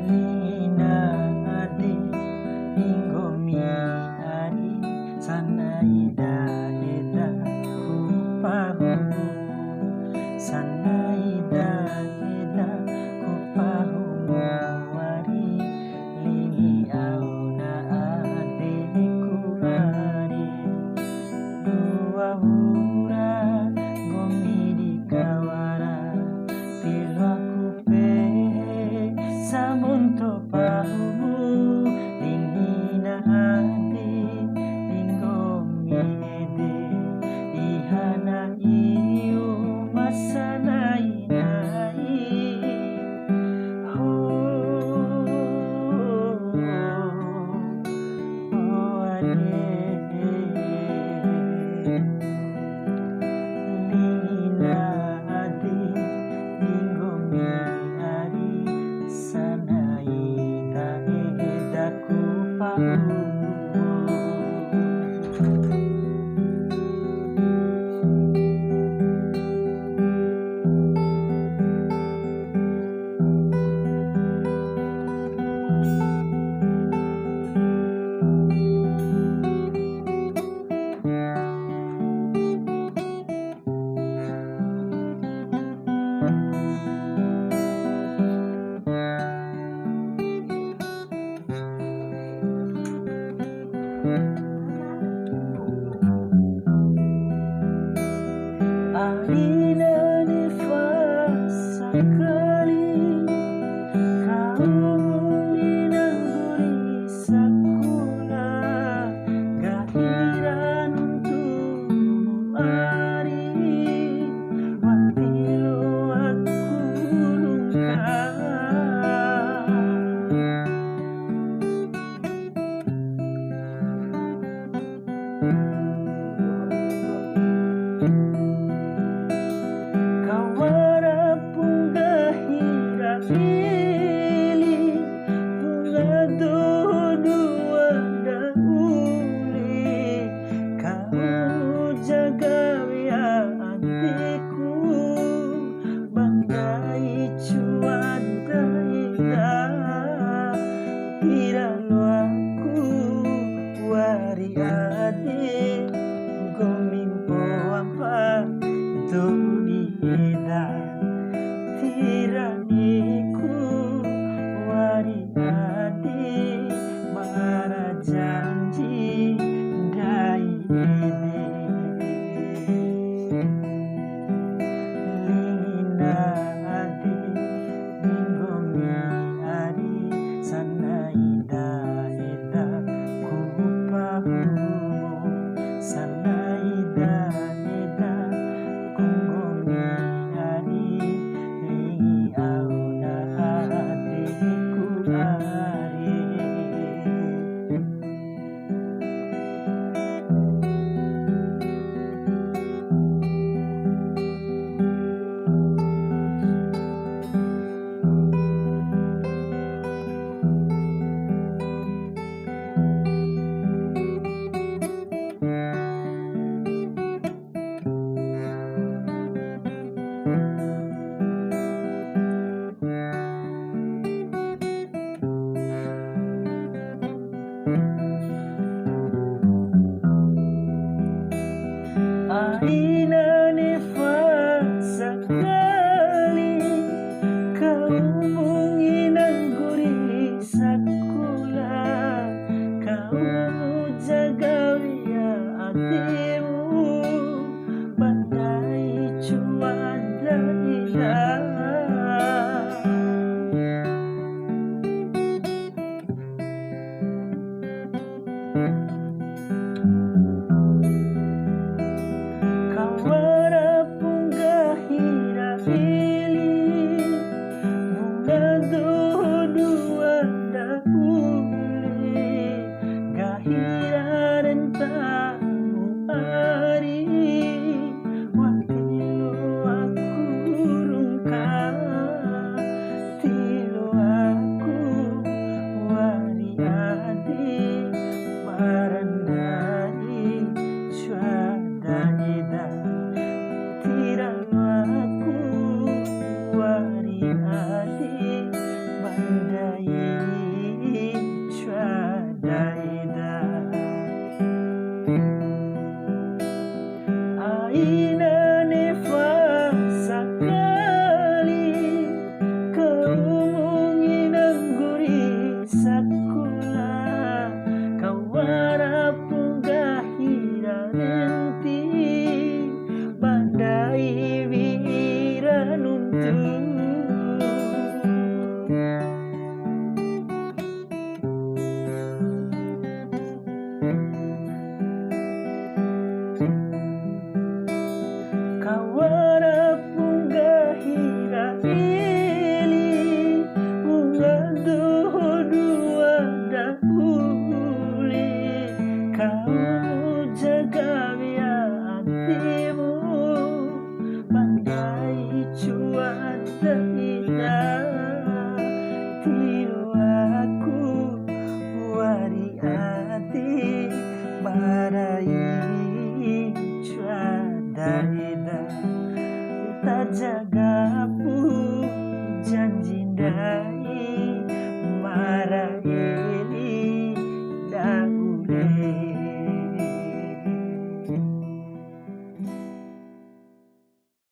Lina adi inggomi ari sanaida eda kupahu sanaida eda kupahu wari lingi auna adikku ari dua hura gomi di kawara tilaku pe samunto pahumu lingina hati inggomi ede ihana iu masana inai Lina adi inggomi ari sanaida eda kupahu Alina nifasa kali kau minangguri sekolah gahiran untukmu ari watilo aku lungkah kawara punga hira ili punga dua dauli kau jaga ya hatiku banggai cuaca indah tiralo aku wari adik gomimpo apa dunia tiraniku wari adi mara janji dai ede lina adi inggomi ari sanaida eda kupahu sanaida eda kunggomi ari lingi auna adikku ari Alina nifasa kali kau menginangguri sekolah kau jaga ya hatimu badai cuaca indah kawara punga hira ili bunga dua dauli gahira rentamu ari watilo aku rungkah tilo aku wari adi marandai cuaca eda tiralo aku jaga